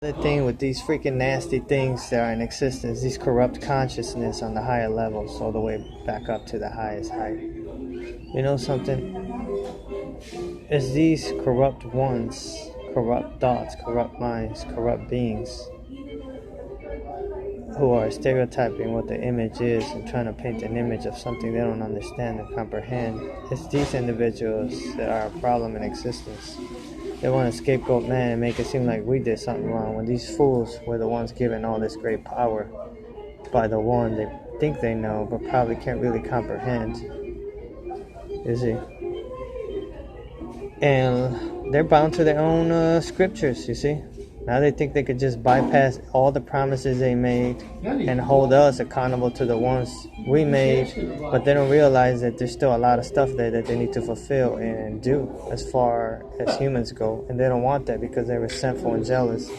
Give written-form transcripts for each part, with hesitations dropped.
The thing with these freaking nasty things that are in existence, these corrupt consciousness on the higher levels, all the way back up to the highest height. You know something? It's these corrupt ones, corrupt thoughts, corrupt minds, corrupt beings who are stereotyping what the image is and trying to paint an image of something they don't understand and comprehend. It's these individuals that are a problem in existence. They want to scapegoat man and make it seem like we did something wrong when these fools were the ones given all this great power by the one they think they know but probably can't really comprehend. You see? And they're bound to their own scriptures, you see? Now they think they could just bypass all the promises they made and hold us accountable to the ones we made, but they don't realize that there's still a lot of stuff there that they need to fulfill and do as far as humans go, and they don't want that because they're resentful and jealous.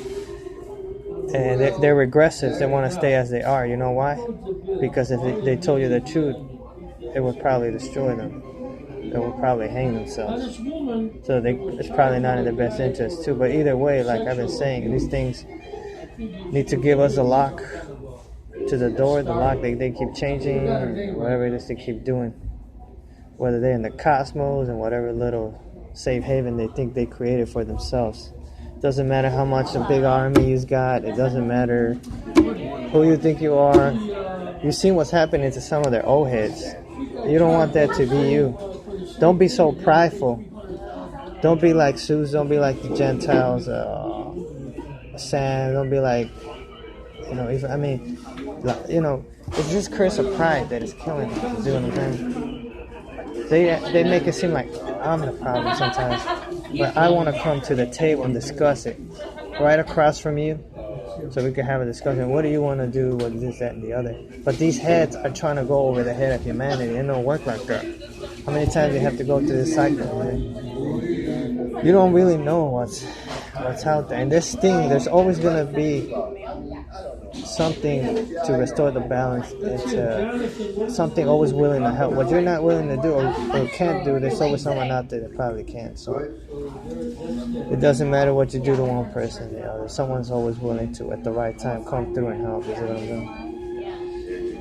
And they're regressive. They want to stay as they are. You know why? Because if they told you the truth, it would probably destroy them. They will probably hang themselves. So it's probably not in their best interest too. But either way, like I've been saying, these things need to give us a lock to the door. The lock they keep changing, or whatever it is they keep doing. Whether they're in the cosmos and whatever little safe haven they think they created for themselves. It doesn't matter how much a big army you've got. It doesn't matter who you think you are. You've seen what's happening to some of their old heads. You don't want that to be you. Don't be so prideful. Don't be like Zeus. Don't be like the Gentiles. Sam. Don't be like, it's this curse of pride that is killing them. You see what I'm saying? They make it seem like I'm the problem sometimes. But I want to come to the table and discuss it right across from you so we can have a discussion. What do you want to do with this, that, and the other? But these heads are trying to go over the head of humanity. It don't work like that. How many times you have to go through this cycle? Man? You don't really know what's out there. And this thing, there's always going to be something to restore the balance. It's something always willing to help. What you're not willing to do or can't do, there's always someone out there that probably can. So it doesn't matter what you do to one person. Someone's always willing to, at the right time, come through and help. Is what I'm doing.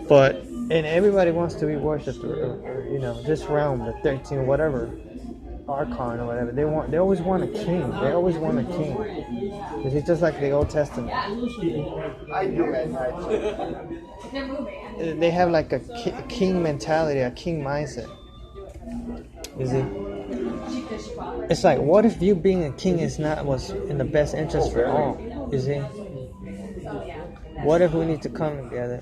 But and everybody wants to be worshipped, or this realm, the 13, whatever, archon or whatever. They always want a king. They always want a king. It's just like the Old Testament. They have like a king mentality, a king mindset. You see? It's like, what if you being a king was in the best interest for all? You see? What if we need to come together?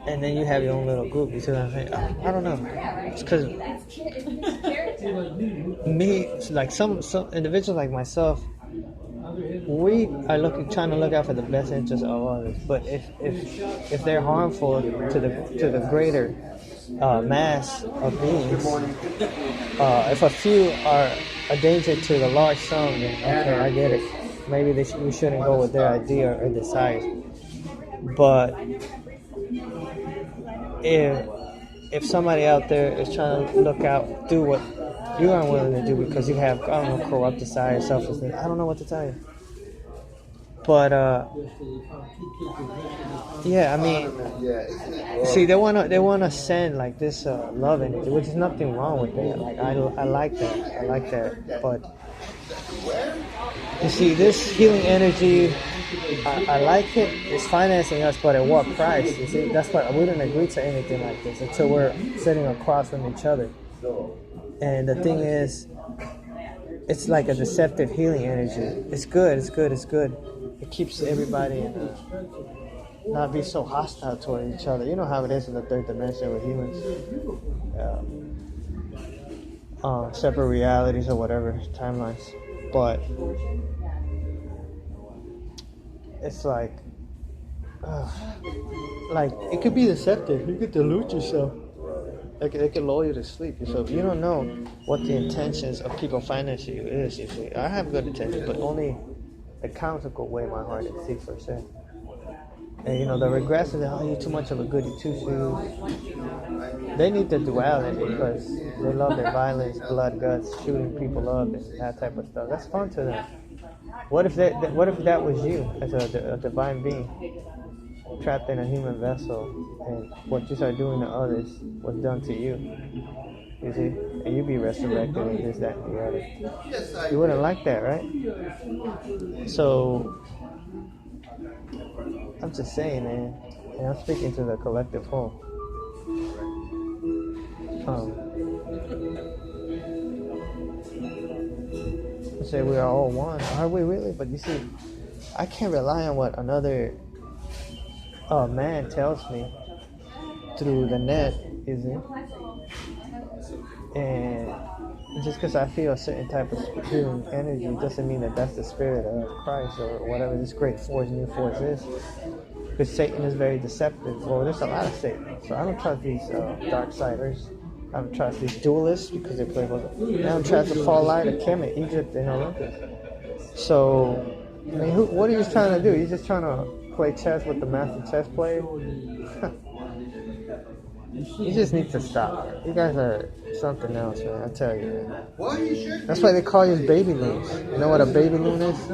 And then you have your own little group. You see what I'm saying? I don't know. It's because me, like some individuals like myself, we are trying to look out for the best interests of others. But if they're harmful to the greater mass of beings, if a few are a danger to the large sum, then okay, I get it. Maybe we shouldn't go with their idea or desires. But if somebody out there is trying to look out, do what you aren't willing to do because you have, corrupt desire, selfishness, I don't know what to tell you. But see, they wanna send like this love energy, which is nothing wrong with that. Like I like that. But you see, this healing energy, I like it. It's financing us, but at what price? You see, that's why we didn't agree to anything like this until we're sitting across from each other. And the thing is, it's like a deceptive healing energy. It's good. It keeps everybody not be so hostile toward each other. You know how it is in the third dimension with humans. Separate realities or whatever, timelines. But it's like it could be deceptive. You could delude yourself. It could lull you to sleep. So you don't know what the intentions of people financing you is. You see, I have good intentions, but only the counter could weigh my heart and see for sure. And the regressive, you're too much of a goody two-shoes. They need the duality because they love their violence, blood, guts, shooting people up, and that type of stuff. That's fun to them. What if that was you as a divine being trapped in a human vessel, and what you start doing to others was done to you? You see, and you'd be resurrected and this, that, and the other. You wouldn't like that, right? So I'm just saying, man, and I'm speaking to the collective whole. Say we are all one. Are we really? But you see, I can't rely on what another man tells me through the net, is it? And just because I feel a certain type of healing energy doesn't mean that that's the spirit of Christ or whatever this great force, new force is. Because Satan is very deceptive. Well, there's a lot of Satan. So I don't trust these dark siders. I don't trust these duelists because they play both. I don't trust the fall light of Kemet, Egypt, and Olympus. So, I mean, what are you trying to do? You're just trying to play chess with the master chess player? You just need to stop. You guys are something else, man. I tell you, man. That's why they call you baby loons. You know what a baby loon is?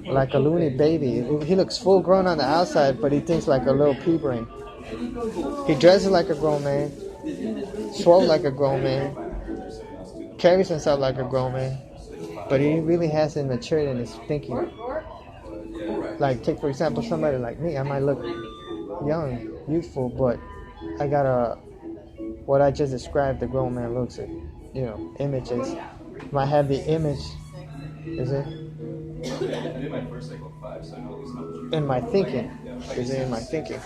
Like a loony baby. He looks full grown on the outside, but he thinks like a little pea brain. He dresses like a grown man, swole like a grown man, carries himself like a grown man, but he really hasn't matured in his thinking. Like, take for example somebody like me. I might look young, youthful, but I got what I just described, the grown man looks at, images. Might have the image, is it? In my thinking. Is it in my thinking?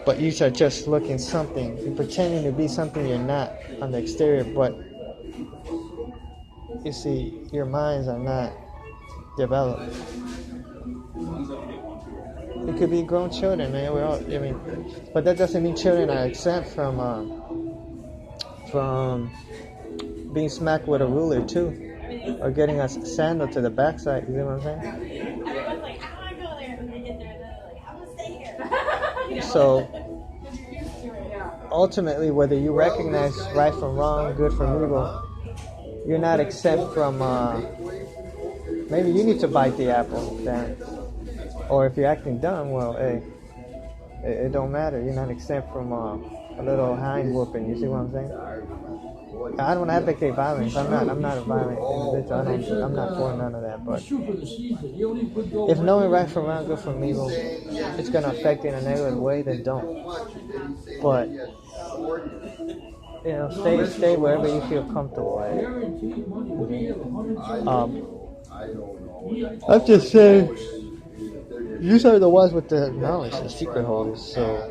But you are just looking something. You're pretending to be something you're not on the exterior, but you see, your minds are not developed. It could be grown children, man. But that doesn't mean children are exempt from being smacked with a ruler too, or getting a sandal to the backside. You know what I'm saying? Everyone's like, I want to go there. When they get there, they're like, I'm gonna stay here. So ultimately, whether you recognize right from wrong, good from evil, you're not exempt from. Maybe you need to bite the apple then. Or if you're acting dumb, well, hey, it don't matter. You're not exempt from a little hind whooping. You see what I'm saying? I don't advocate violence. I'm not a violent individual. I'm not for none of that. But if knowing right from wrong, good from evil, it's gonna affect you in a negative way, then don't. But stay wherever you feel comfortable. I'm just saying. You are the ones with the knowledge, the secret holders, so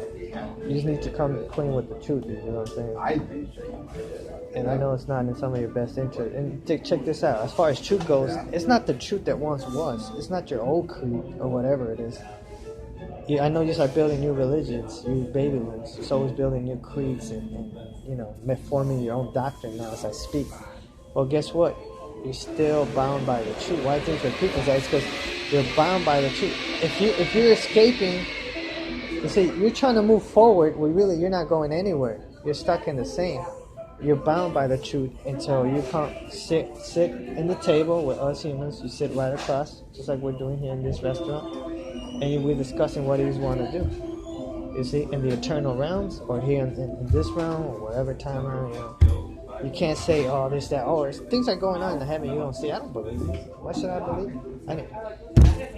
you just need to come clean with the truth, you know what I'm saying? And I know it's not in some of your best interest. And check this out, as far as truth goes, it's not the truth that once was. It's not your old creed or whatever it is. I know you start building new religions, you baby loons. It's always building new creeds and forming your own doctrine now as I speak. Well, guess what? You're still bound by the truth. Why I think repeat is that it's because you're bound by the truth. If you're escaping, you see, you're trying to move forward, well, really, you're not going anywhere. You're stuck in the same. You're bound by the truth until you come sit in the table with us humans. You sit right across, just like we're doing here in this restaurant, and we're discussing what it is you want to do. You see, in the eternal realms, or here in this realm, or whatever time realm, You can't say, oh, this, that, oh, things are going on in the heaven you don't see. I don't believe it. Why should I believe it?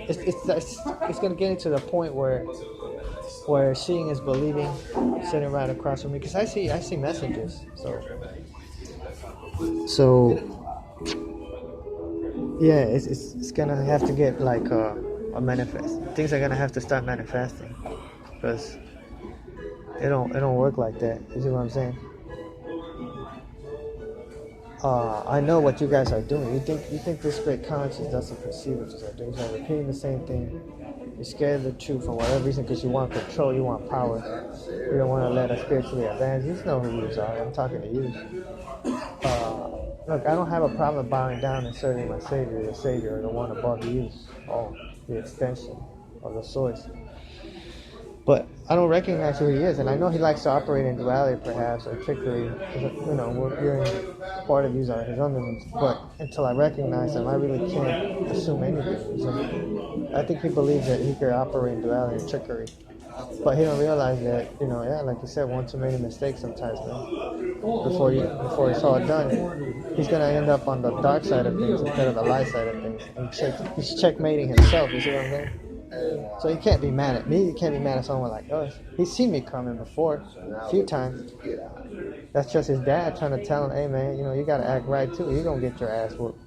It's going to get into the point where seeing is believing, sitting right across from me. Because I see messages. So yeah, it's going to have to get like a manifest. Things are going to have to start manifesting. Because it don't work like that. You see what I'm saying? I know what you guys are doing. You think this great conscience doesn't perceive what you are doing. You're repeating the same thing. You're scared of the truth for whatever reason because you want control, you want power. You don't want to let us spiritually advance. You know who you are. I'm talking to you. Look, I don't have a problem bowing down and serving my Savior, the Savior, the one above you, the extension of the source. But I don't recognize who he is, and I know he likes to operate in duality, perhaps, or trickery. You know, we're in part of these are his underlings. But until I recognize him, I really can't assume anything. So I think he believes that he could operate in duality and trickery. But he don't realize that, you know, yeah, like you said, one too many mistakes sometimes, man. Before it's all done, he's gonna end up on the dark side of things instead of the light side of things. And he's checkmating himself. You see what I'm saying? So he can't be mad at me. He can't be mad at someone like us. He's seen me coming before, a few times. That's just his dad trying to tell him, hey man, you know, you gotta act right too. You're gonna get your ass whooped.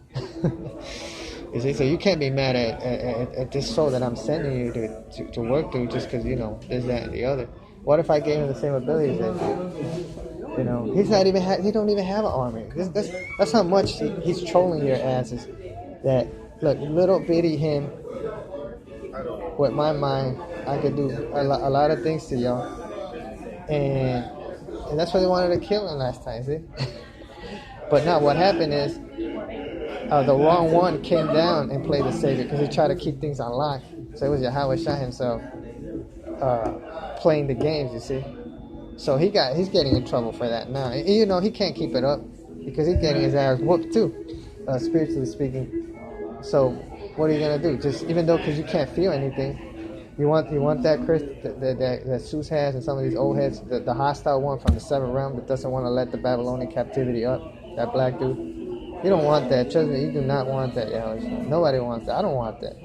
You see, so you can't be mad at this soul that I'm sending you to work through just because, you know, this, that, and the other. What if I gave him the same abilities that you? You know, he don't even have an army. That's how much he's trolling your asses. That, look, little bitty him, with my mind, I could do a lot of things to y'all. And that's why they wanted to kill him last time, see? But now what happened is, the wrong one came down and played the savior because he tried to keep things on lock. So it was Yahweh Shah himself playing the games, you see. So he's getting in trouble for that now. And, you know, he can't keep it up because he's getting his ass whooped too, spiritually speaking. So what are you gonna do? Just even though because you can't feel anything, you want that Chris that Zeus has and some of these old heads, the hostile one from the seventh realm that doesn't want to let the Babylonian captivity up. That black dude. You don't want that. Trust me, you do not want that, Yahweh. Nobody wants that. I don't want that.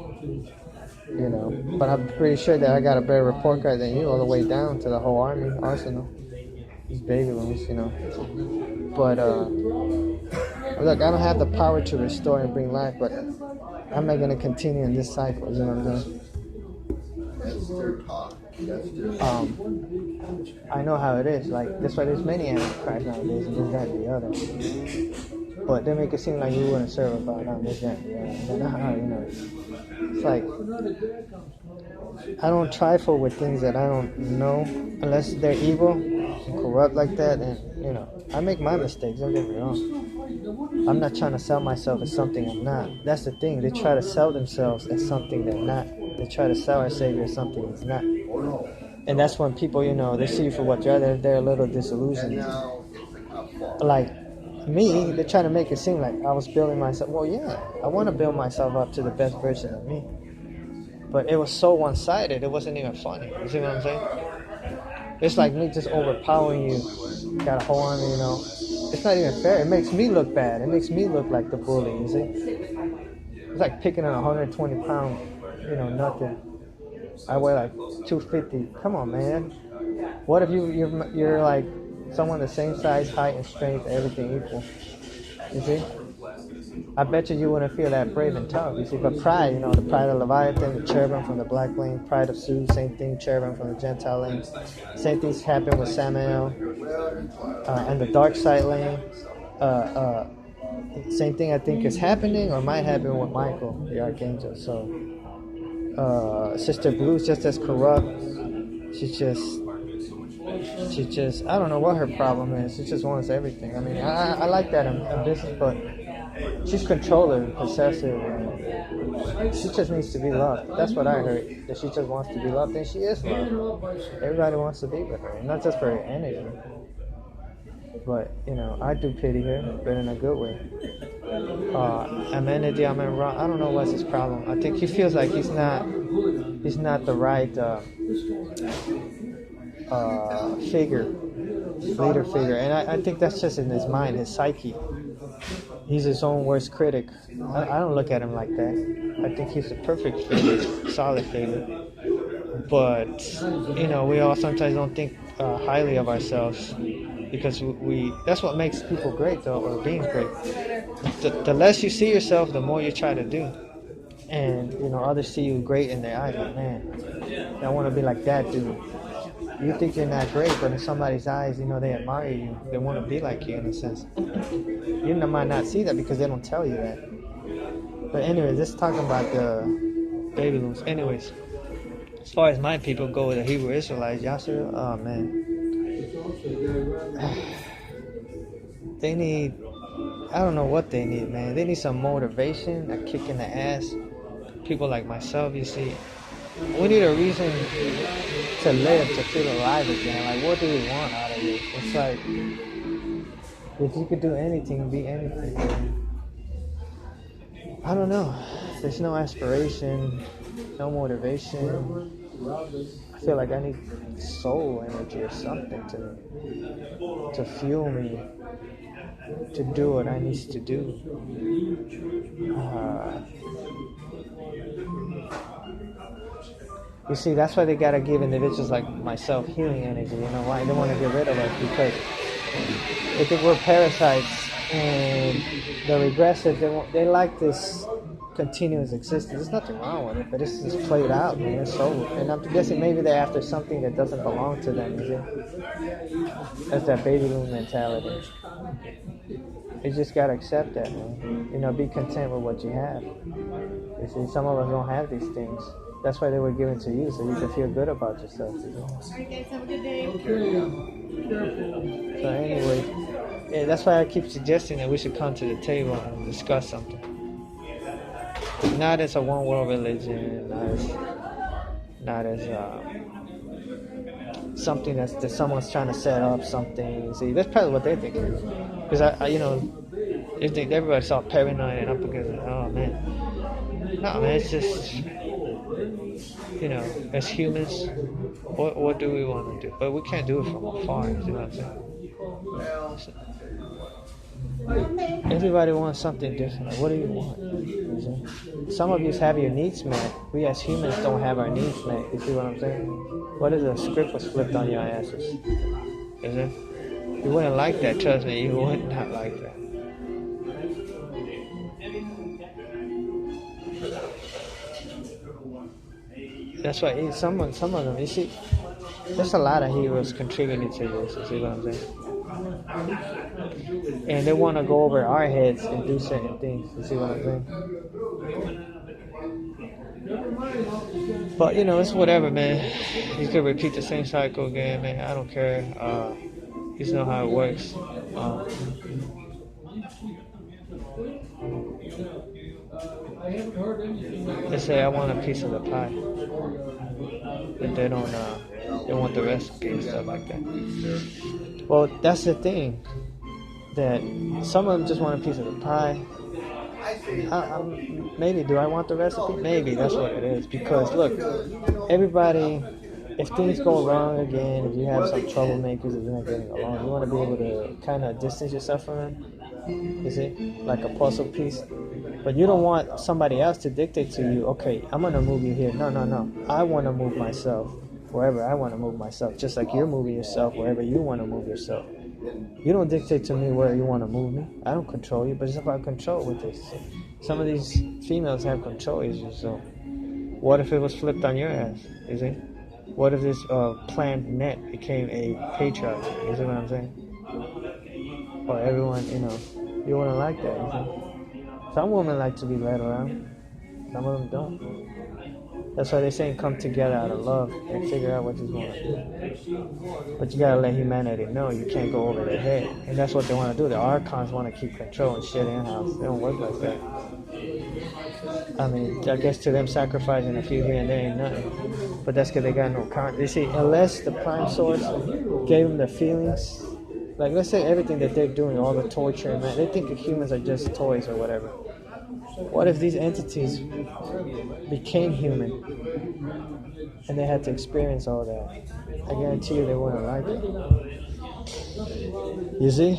You know, but I'm pretty sure that I got a better report card than you, all the way down to the whole army arsenal. These Babylons, you know. But look, I don't have the power to restore and bring life, but I'm not gonna continue in this cycle. You know what I'm saying? I know how it is. Like that's why there's many antichrists nowadays, and this, that, and the other. But they make it seem like we wouldn't serve about this, that, and the other. You know, it's like I don't trifle with things that I don't know unless they're evil and corrupt like that. And you know, I make my mistakes. Don't get me wrong. I'm not trying to sell myself as something I'm not. That's the thing. They try to sell themselves as something they're not. They try to sell our Savior as something he's not. And that's when people, you know, they see you for what you are. They're a little disillusioned. Like me, they're trying to make it seem like I was building myself. Well, yeah, I want to build myself up to the best version of me. But it was so one-sided, it wasn't even funny. You see what I'm saying? It's like me just overpowering you. Got a whole army, you know. It's not even fair. It makes me look bad. It makes me look like the bully, you see? It's like picking on 120 pound, you know, nothing. I weigh like 250. Come on, man. What if you're like someone the same size, height, and strength, everything equal? You see? I bet you wouldn't feel that brave and tough. You see, but pride, you know, the pride of Leviathan, the cherubim from the black lane, pride of Zeus, same thing, cherubim from the Gentile lane. Same things happen with Samael and the dark side lane. Same thing I think is happening or might happen with Michael, the archangel. So Sister Blue's just as corrupt. She just I don't know what her problem is. She just wants everything. I mean, I like that in business, but she's controlling, possessive, and she just needs to be loved. That's what I heard. That she just wants to be loved, and she is loved. Everybody wants to be with her, and not just for her energy. But you know, I do pity her, but in a good way. Amenity, I don't know what's his problem. I think he feels like he's not the right leader figure, and I think that's just in his mind, his psyche. He's his own worst critic. I don't look at him like that. I think he's a perfect figure, solid figure. But you know, we all sometimes don't think highly of ourselves because that's what makes people great, though, or beings great. The less you see yourself, the more you try to do. And you know, others see you great in their eyes. Like, man, I want to be like that dude. You think you're not great, but in somebody's eyes, you know, they admire you. They want to be like you in a sense. You might not see that because they don't tell you that. But anyways, let's talk about the Babylons. Anyways, as far as my people go, the Hebrew Israelites, Yasser, oh man. They need, I don't know what they need, man. They need some motivation, a kick in the ass. People like myself, you see, We need a reason to live, to feel alive again. Like, what do we want out of it? It's like, if you could do anything, be anything. I don't know. There's no aspiration, no motivation. I feel like I need soul energy or something to fuel me to do what I need to do. You see, that's why they gotta give individuals like myself healing energy. You know why they want to get rid of us? Because they think we're parasites and they're regressive. They like this continuous existence. There's nothing wrong with it, but it's just played out, man. It's so, and I'm guessing maybe they're after something that doesn't belong to them. Is it? That's that baby boom mentality. You just gotta accept that, man. You know, be content with what you have. You see, some of us don't have these things. That's why they were given to you, so you can feel good about yourself. Alright guys, have a good day. So anyway, yeah, that's why I keep suggesting that we should come to the table and discuss something. Not as a one world religion, not as something that someone's trying to set up something. See, that's probably what they're thinking. Because they think everybody's all paranoid and up against it. Oh man, no man, it's just, you know, as humans, what do we want to do? But we can't do it from afar. You know what I'm saying? Everybody wants something different. What do you want? Some of you have your needs met. We as humans don't have our needs met. You see what I'm saying? What if the script was flipped on your asses? Is it? You wouldn't like that. Trust me, you would not like that. That's why some of them, you see, there's a lot of heroes contributing to this. You see what I'm saying? And they want to go over our heads and do certain things. You see what I'm saying? But you know, it's whatever, man. You could repeat the same cycle again, man. I don't care. You just know how it works. They say I want a piece of the pie, but they don't. They want the recipe and stuff like that. Well, that's the thing. That some of them just want a piece of the pie. Maybe do I want the recipe? Maybe that's what it is. Because look, everybody, if things go wrong again, if you have some troublemakers, if you're not getting along, you want to be able to kind of distance yourself from them. You see, like a puzzle piece. But you don't want somebody else to dictate to you, okay, I'm going to move you here. No. I want to move myself wherever I want to move myself, just like you're moving yourself wherever you want to move yourself. You don't dictate to me where you want to move me. I don't control you, but it's about control with this. Some of these females have control issues, so what if it was flipped on your ass? Is it? What if this planned net became a patriarch? You see what I'm saying? Or everyone, you wouldn't like that. You see? Some women like to be led around. Some of them don't. That's why they're saying come together out of love and figure out what you want to do. But you gotta let humanity know you can't go over their head. And that's what they want to do. The archons want to keep control and shit in-house. They don't work like that. I mean, I guess to them sacrificing a few here and there ain't nothing. But that's because they got no conscience. You see, unless the prime source gave them their feelings, like let's say everything that they're doing, all the torture, man, they think humans are just toys or whatever. What if these entities became human and they had to experience all that? I guarantee you they wouldn't like it. You see?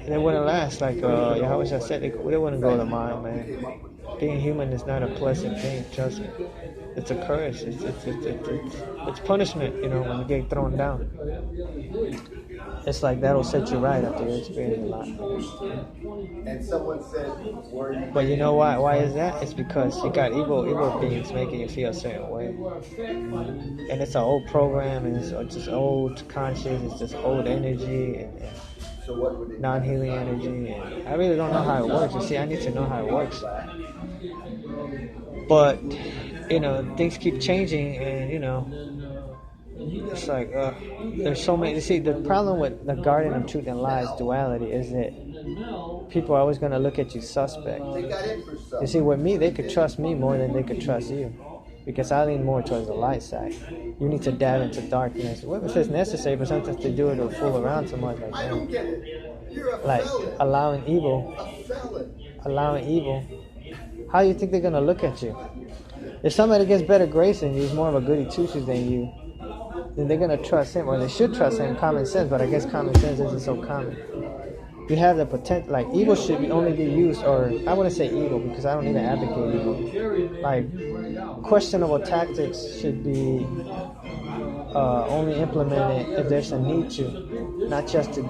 They wouldn't last. Like Yahweh said, they wouldn't go to mind, man. Being human is not a pleasant thing, trust me. It's a curse. It's punishment, when you get thrown down. It's like that'll set you right after you experience a lot. And someone said, but you know why? Why is that? It's because you got evil beings making you feel a certain way. And it's an old program, and it's just old conscience, it's just old energy, and non-healing energy. And I really don't know how it works. You see, I need to know how it works. But, things keep changing, and, it's like, there's so many. You see, the problem with the Garden of Truth and Lies duality is that people are always going to look at you suspect. You see, with me, they could trust me more than they could trust you. because I lean more towards the light side. You need to dab into darkness. Well, if it's necessary, but sometimes to do it or fool around too much, like I don't get it. You're a like felon. allowing evil, A felon. allowing evil. How do you think they're gonna look at you? If somebody gets better grace than you, is more of a goody two shoes than you, then they're gonna trust him, or they should trust him. Common sense, but I guess common sense isn't so common. You have the potential, like evil should only be used, or I wouldn't say evil because I don't even advocate evil. Like questionable tactics should be only implemented if there's a need to, not just to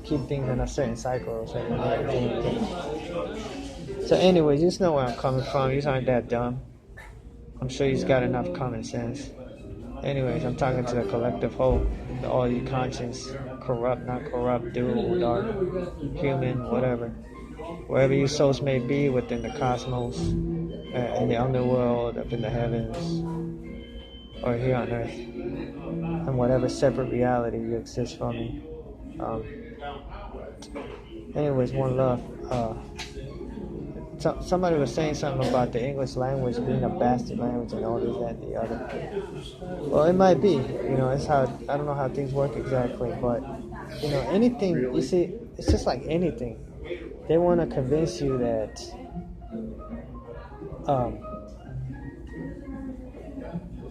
keep things in a certain cycle or certain thing. So anyways, you just know where I'm coming from. You aren't that dumb. I'm sure you've got enough common sense. Anyways, I'm talking to the collective whole, all you conscious, corrupt, not corrupt, dual, dark, human, whatever. Wherever your souls may be within the cosmos, in the underworld, up in the heavens, or here on earth, and whatever separate reality you exist from me. Anyways, one love. Somebody was saying something about the English language being a bastard language and all this, that, and the other. Well, it might be. It's how, I don't know how things work exactly, but anything. You see, it's just like anything. They want to convince you that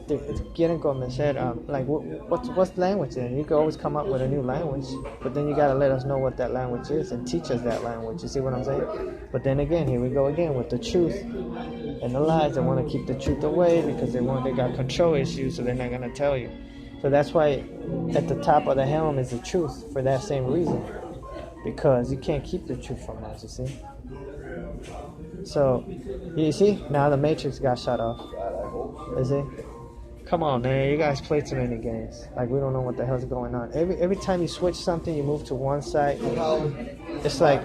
Quieren convencer, like what's language then? You can always come up with a new language, but then you gotta let us know what that language is and teach us that language. You see what I'm saying? But then again, here we go again with the truth and the lies. They want to keep the truth away because they got control issues, so they're not gonna tell you. So that's why at the top of the helm is the truth for that same reason, because you can't keep the truth from us. You see? So you see now the Matrix got shut off. Is it? Come on, man. You guys play too many games. Like, we don't know what the hell's going on. Every time you switch something, you move to one side. It's like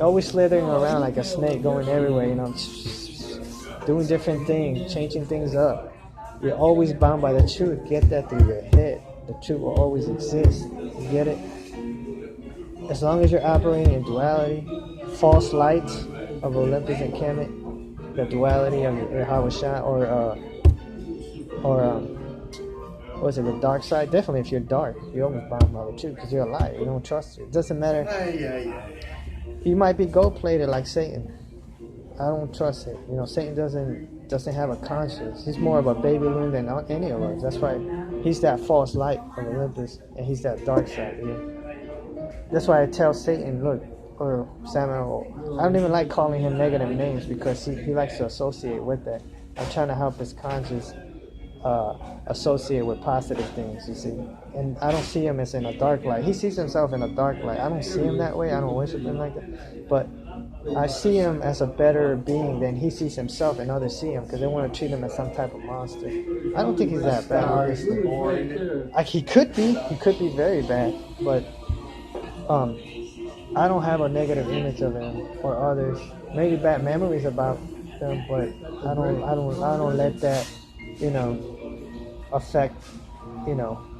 always slithering around like a snake, going everywhere, doing different things, changing things up. You're always bound by the truth. Get that through your head. The truth will always exist. You get it? As long as you're operating in duality, false light of Olympus and Kemet, the duality of Yahweh or what is it, the dark side? Definitely, if you're dark, you're almost bound by the truth because you're a liar. You don't trust it. It doesn't matter. You might be gold-plated like Satan. I don't trust it. Satan doesn't have a conscience. He's more of a baby loon than any of us. That's why he's that false light of Olympus, and he's that dark side. That's why I tell Satan, look, or Samuel, I don't even like calling him negative names because he likes to associate with that. I'm trying to help his conscience associate with positive things, you see. And I don't see him as in a dark light. He sees himself in a dark light. I don't see him that way. I don't worship him like that. But I see him as a better being than he sees himself and others see him because they want to treat him as some type of monster. I don't think he's that bad, honestly. He could be. He could be very bad. But I don't have a negative image of him or others. Maybe bad memories about them, but I don't let that, affect,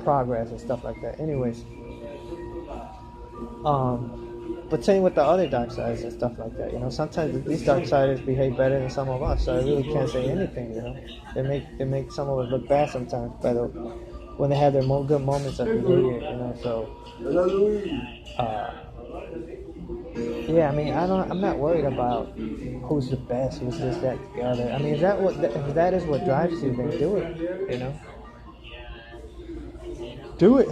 progress and stuff like that. Anyways, but same with the other dark sides and stuff like that. Sometimes these dark siders behave better than some of us, so I really can't say anything. They make some of us look bad sometimes, when they have their good moments of behavior. So. Yeah, I mean, I'm not worried about who's the best, who's this, that, the other. I mean, if that is what drives you, then do it. Do it.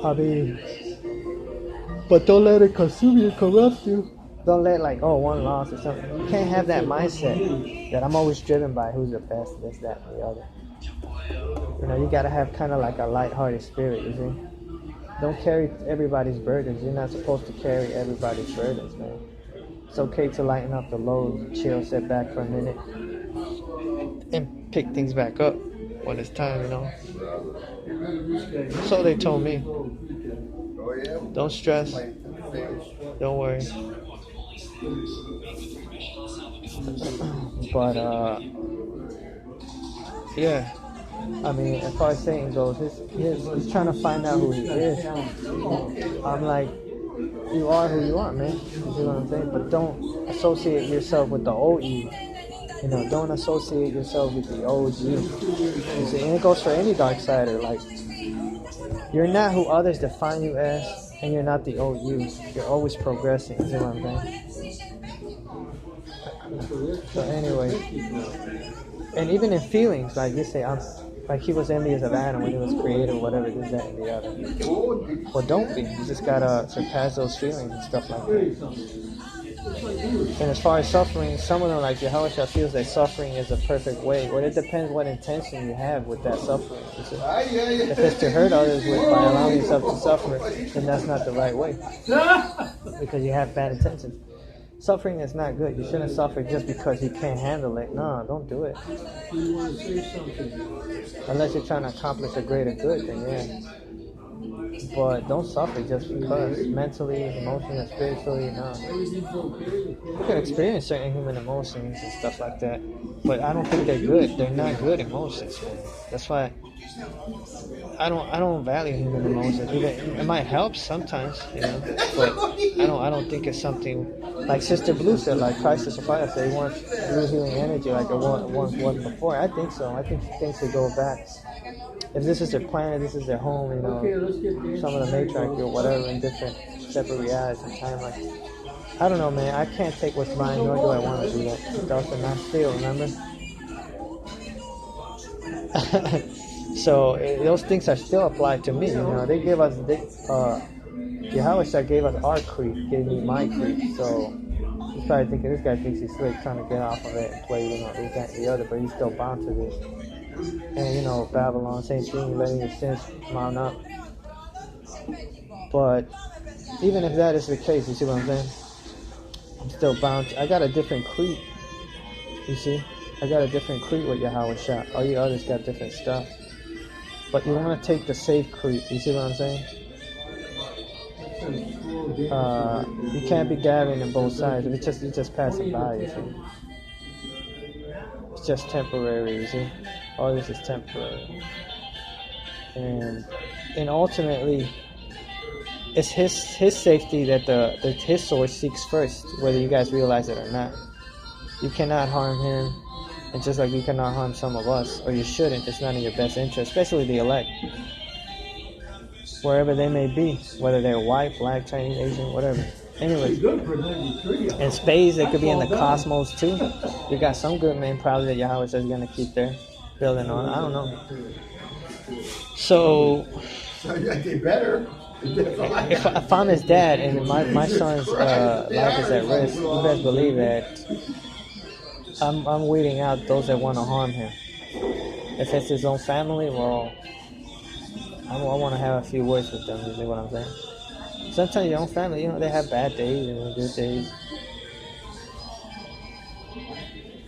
I mean, but don't let it consume you, corrupt you. Don't let one loss or something. You can't have that mindset that I'm always driven by who's the best, this, that, and the other. You gotta have kind of like a lighthearted spirit, you see. Don't carry everybody's burdens. You're not supposed to carry everybody's burdens, man. It's okay to lighten up the load, chill, sit back for a minute, and pick things back up when it's time, So they told me. Don't stress. Don't worry. But, yeah. I mean, as far as Satan goes, he's trying to find out who he is. I'm like, you are who you are, man. You see what I'm saying? But don't associate yourself with the old you. You know, don't associate yourself with the old you. You see, and it goes for any dark sider. Like, you're not who others define you as, and you're not the old you. You're always progressing. You see what I'm saying? So anyway, and even in feelings, like you say, like he was envious of Adam when he was created, whatever, this, that, and the other. Well, don't be. You just gotta surpass those feelings and stuff like that. And as far as suffering, some of them, like Yahushua, feels that suffering is a perfect way. Well, it depends what intention you have with that suffering. If it's to hurt others by allowing yourself to suffer, then that's not the right way. Because you have bad intentions. Suffering is not good. You shouldn't suffer just because you can't handle it. No, don't do it. Unless you're trying to accomplish a greater good, then yeah. But don't suffer just because. Mentally, emotionally, spiritually, no. You can experience certain human emotions and stuff like that. But I don't think they're good. They're not good emotions, man. That's why I don't value human emotions. It might help sometimes, you know, but I don't think it's something like Sister Blue said, like Christ is Sophia said, he wants blue healing energy like it once was before. I think so. I think things should go back. If this is their planet, this is their home, you know, some of the matriarchy or whatever in different separate realities and time. Like, I don't know, man. I can't take what's mine, nor do I want to do that. Thus and not steal, remember? So those things are still applied to me. You know, they gave us Yahweh gave us our creed, gave me my creed. So he's probably thinking this guy thinks he's slick, trying to get off of it and play, you know, this, that, and the other, but he's still bound to this. And you know, Babylon, same thing, letting your sins mount up. But even if that is the case, you see what I'm saying? I'm still bound. I got a different creed. You see? I got a different creed with Yahweh Shah. All you others got different stuff. But you want to take the safe creed. You see what I'm saying? You can't be gathering on both sides. You're just passing by, you see? It's just temporary, you see? All this is temporary. And ultimately, it's his safety that his source seeks first, whether you guys realize it or not. You cannot harm him, and just like you cannot harm some of us, or you shouldn't. It's not in your best interest, especially the elect. Wherever they may be, whether they're white, black, Chinese, Asian, whatever. Anyway, and spades, they could be in the cosmos too. You got some good men probably that Yahweh says is going to keep there. Building on, I don't know. So, They better. if I'm his dad and my son's life is at risk, you best believe that I'm weeding out those that want to harm him. If it's his own family, well, I want to have a few words with them. You see what I'm saying? Sometimes your own family, you know, they have bad days and good days,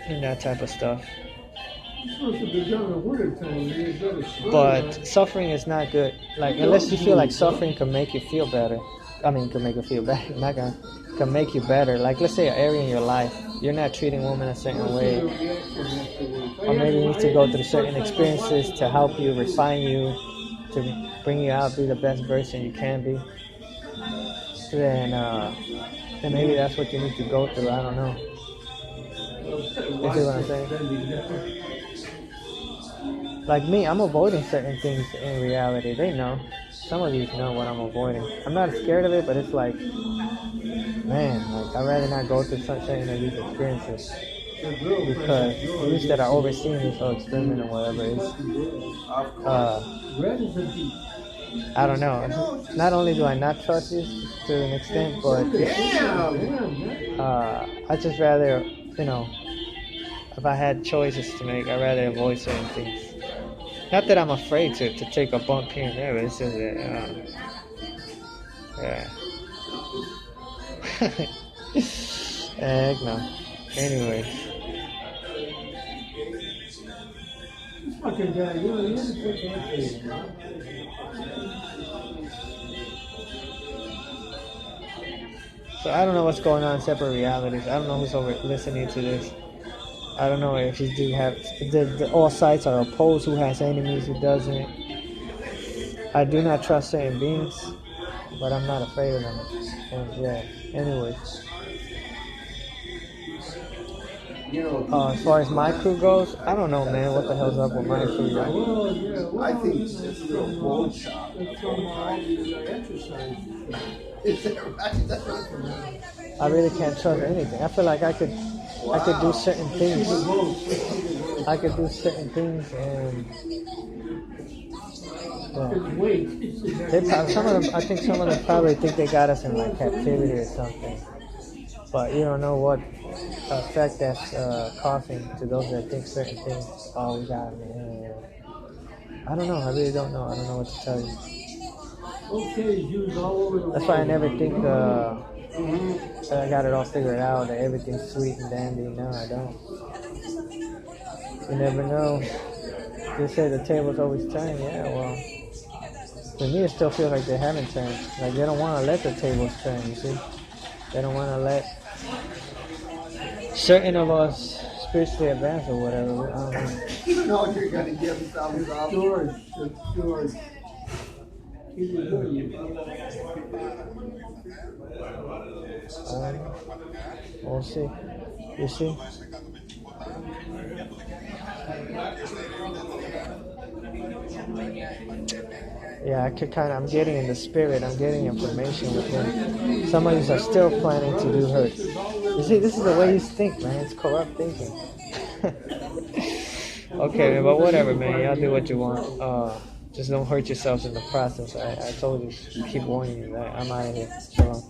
and that type of stuff. But suffering is not good. Like, unless you feel like suffering can make you feel better. I mean, can make you feel better. Can make you better. Like, let's say an area in your life, you're not treating women a certain way, or maybe you need to go through certain experiences to help you, refine you, to bring you out, be the best version you can be. Then maybe that's what you need to go through. I don't know. You see what I'm saying? Like me, I'm avoiding certain things in reality. They know. Some of you know what I'm avoiding. I'm not scared of it, but it's like, man, like I'd rather not go through certain of these experiences. Because these that are overseeing this whole experiment or whatever is, I don't know. Not only do I not trust you to an extent, but I just rather, you know, if I had choices to make, I'd rather avoid certain things. Not that I'm afraid to take a bump here and there, but it's just that, yeah. Heck no. Anyway. So I don't know what's going on in separate realities. I don't know who's over listening to this. I don't know if you do have all sides are opposed. Who has enemies? Who doesn't? I do not trust certain beings, but I'm not afraid of them. And yeah. Anyways. As far as my crew goes, I don't know, man. What the hell's up with my crew? Right? I think it's a little bone shop. Is that right? I really can't trust anything. I feel like I could do certain things. I could do certain things, and they probably, some of them. I think some of them probably think they got us in like captivity or something. But you don't know what effect that's causing to those that think certain things. Oh, we got me. I don't know. I really don't know. I don't know what to tell you. That's why I never think that I got it all figured out, that everything's sweet and dandy. No, I don't. You never know. They say the tables always turn. Yeah, well, to me it still feels like they haven't turned. Like they don't want to let the tables turn, you see? They don't want to let certain of us spiritually advance or whatever. I don't know. You know you're gonna give thumbs up. George. We'll see. You see? Yeah, I'm getting in the spirit. I'm getting information with him. Some of you are still planning to do hurt. You see, this is the way you think, man. It's corrupt thinking. Okay, man, but whatever, man. Y'all do what you want. Just don't hurt yourselves in the process. I told you, keep warning you. I'm out of here. Shalom.